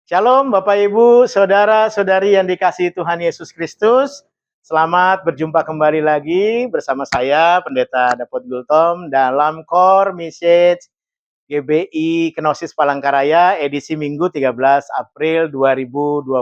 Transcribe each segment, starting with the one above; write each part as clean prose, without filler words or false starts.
Shalom Bapak Ibu, saudara-saudari yang dikasihi Tuhan Yesus Kristus. Selamat berjumpa kembali lagi bersama saya Pendeta Dapot Gultom dalam Core Message GBI Kenosis Palangkaraya edisi Minggu 13 April 2025.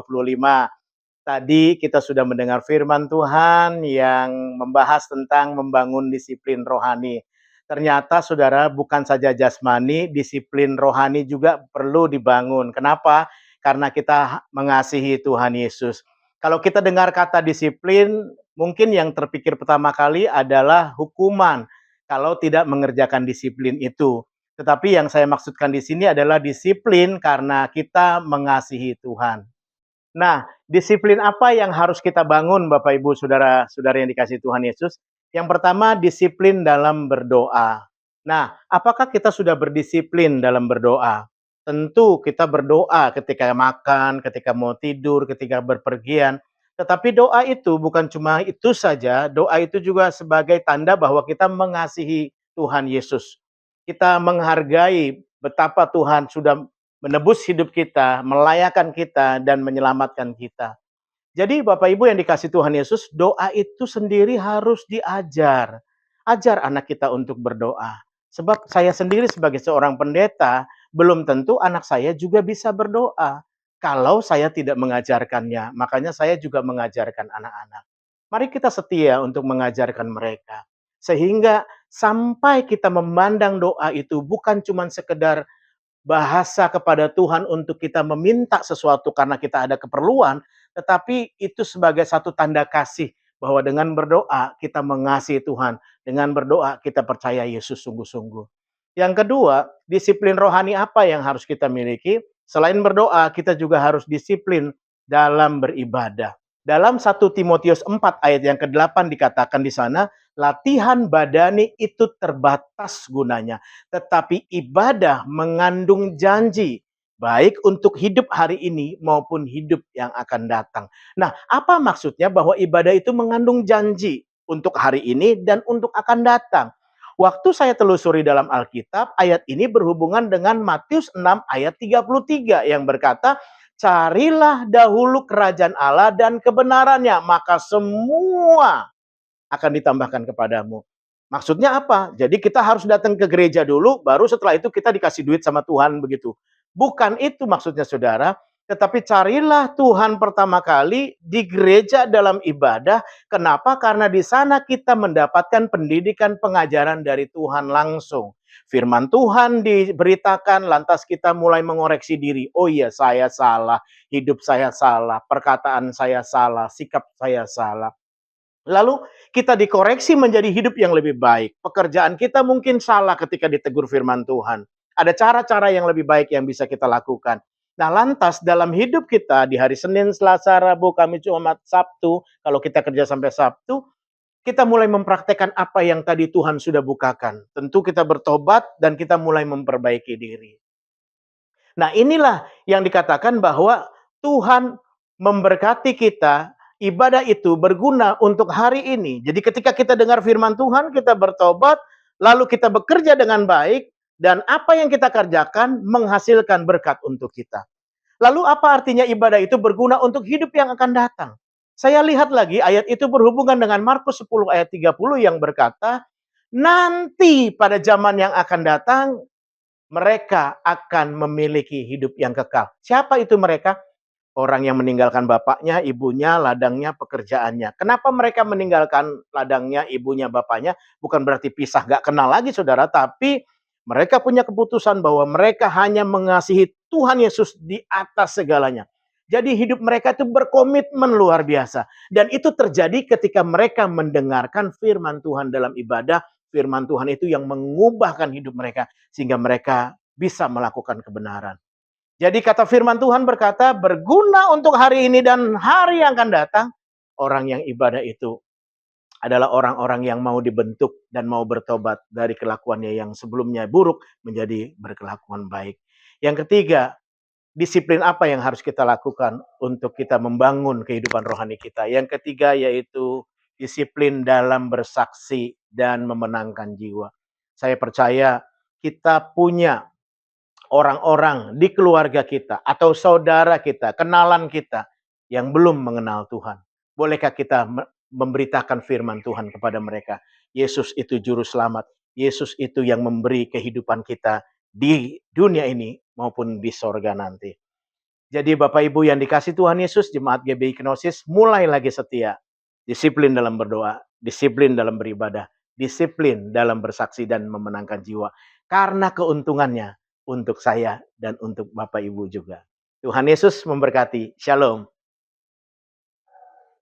Tadi kita sudah mendengar firman Tuhan yang membahas tentang membangun disiplin rohani. Ternyata saudara, bukan saja jasmani, disiplin rohani juga perlu dibangun. Kenapa? Karena kita mengasihi Tuhan Yesus. Kalau kita dengar kata disiplin, mungkin yang terpikir pertama kali adalah hukuman kalau tidak mengerjakan disiplin itu. Tetapi yang saya maksudkan di sini adalah disiplin karena kita mengasihi Tuhan. Nah, disiplin apa yang harus kita bangun Bapak Ibu Saudara-saudara yang dikasihi Tuhan Yesus? Yang pertama, disiplin dalam berdoa. Nah, apakah kita sudah berdisiplin dalam berdoa? Tentu kita berdoa ketika makan, ketika mau tidur, ketika berpergian. Tetapi doa itu bukan cuma itu saja, doa itu juga sebagai tanda bahwa kita mengasihi Tuhan Yesus. Kita menghargai betapa Tuhan sudah menebus hidup kita, melayakkan kita, dan menyelamatkan kita. Jadi Bapak Ibu yang dikasih Tuhan Yesus, doa itu sendiri harus diajar. Ajar anak kita untuk berdoa. Sebab saya sendiri sebagai seorang pendeta, belum tentu anak saya juga bisa berdoa. Kalau saya tidak mengajarkannya, makanya saya juga mengajarkan anak-anak. Mari kita setia untuk mengajarkan mereka. Sehingga sampai kita memandang doa itu bukan cuma sekedar bahasa kepada Tuhan untuk kita meminta sesuatu karena kita ada keperluan, tetapi itu sebagai satu tanda kasih bahwa dengan berdoa kita mengasihi Tuhan, dengan berdoa kita percaya Yesus sungguh-sungguh. Yang kedua, disiplin rohani apa yang harus kita miliki? Selain berdoa, kita juga harus disiplin dalam beribadah. Dalam 1 Timotius 4 ayat yang ke-8 dikatakan di sana, latihan badani itu terbatas gunanya, tetapi ibadah mengandung janji, baik untuk hidup hari ini maupun hidup yang akan datang. Nah, apa maksudnya bahwa ibadah itu mengandung janji untuk hari ini dan untuk akan datang? Waktu saya telusuri dalam Alkitab, ayat ini berhubungan dengan Matius 6 ayat 33 yang berkata, carilah dahulu kerajaan Allah dan kebenarannya, maka semua akan ditambahkan kepadamu. Maksudnya apa? Jadi kita harus datang ke gereja dulu, baru setelah itu kita dikasih duit sama Tuhan begitu. Bukan itu maksudnya saudara, tetapi carilah Tuhan pertama kali di gereja dalam ibadah. Kenapa? Karena di sana kita mendapatkan pendidikan pengajaran dari Tuhan langsung. Firman Tuhan diberitakan, lantas kita mulai mengoreksi diri. Oh iya, saya salah, hidup saya salah, perkataan saya salah, sikap saya salah. Lalu kita dikoreksi menjadi hidup yang lebih baik. Pekerjaan kita mungkin salah ketika ditegur firman Tuhan. Ada cara-cara yang lebih baik yang bisa kita lakukan. Nah, lantas dalam hidup kita di hari Senin, Selasa, Rabu, Kamis, Jumat, Sabtu, kalau kita kerja sampai Sabtu, kita mulai mempraktekkan apa yang tadi Tuhan sudah bukakan. Tentu kita bertobat dan kita mulai memperbaiki diri. Nah, inilah yang dikatakan bahwa Tuhan memberkati kita, ibadah itu berguna untuk hari ini. Jadi ketika kita dengar firman Tuhan, kita bertobat, lalu kita bekerja dengan baik, dan apa yang kita kerjakan menghasilkan berkat untuk kita. Lalu apa artinya ibadah itu berguna untuk hidup yang akan datang? Saya lihat lagi ayat itu berhubungan dengan Markus 10 ayat 30 yang berkata, nanti pada zaman yang akan datang, mereka akan memiliki hidup yang kekal. Siapa itu mereka? Orang yang meninggalkan bapaknya, ibunya, ladangnya, pekerjaannya. Kenapa mereka meninggalkan ladangnya, ibunya, bapaknya? Bukan berarti pisah, gak kenal lagi saudara. Tapi mereka punya keputusan bahwa mereka hanya mengasihi Tuhan Yesus di atas segalanya. Jadi hidup mereka itu berkomitmen luar biasa. Dan itu terjadi ketika mereka mendengarkan firman Tuhan dalam ibadah. Firman Tuhan itu yang mengubahkan hidup mereka. Sehingga mereka bisa melakukan kebenaran. Jadi kata firman Tuhan berkata, berguna untuk hari ini dan hari yang akan datang, orang yang ibadah itu adalah orang-orang yang mau dibentuk dan mau bertobat dari kelakuannya yang sebelumnya buruk menjadi berkelakuan baik. Yang ketiga, disiplin apa yang harus kita lakukan untuk kita membangun kehidupan rohani kita. Yang ketiga yaitu disiplin dalam bersaksi dan memenangkan jiwa. Saya percaya kita punya orang-orang di keluarga kita atau saudara kita, kenalan kita yang belum mengenal Tuhan. Bolehkah kita memberitakan firman Tuhan kepada mereka? Yesus itu juru selamat. Yesus itu yang memberi kehidupan kita di dunia ini maupun di sorga nanti. Jadi Bapak Ibu yang dikasih Tuhan Yesus, Jemaat GBI Kenosis mulai lagi setia. Disiplin dalam berdoa, disiplin dalam beribadah, disiplin dalam bersaksi dan memenangkan jiwa. Karena keuntungannya untuk saya dan untuk Bapak Ibu juga. Tuhan Yesus memberkati. Shalom.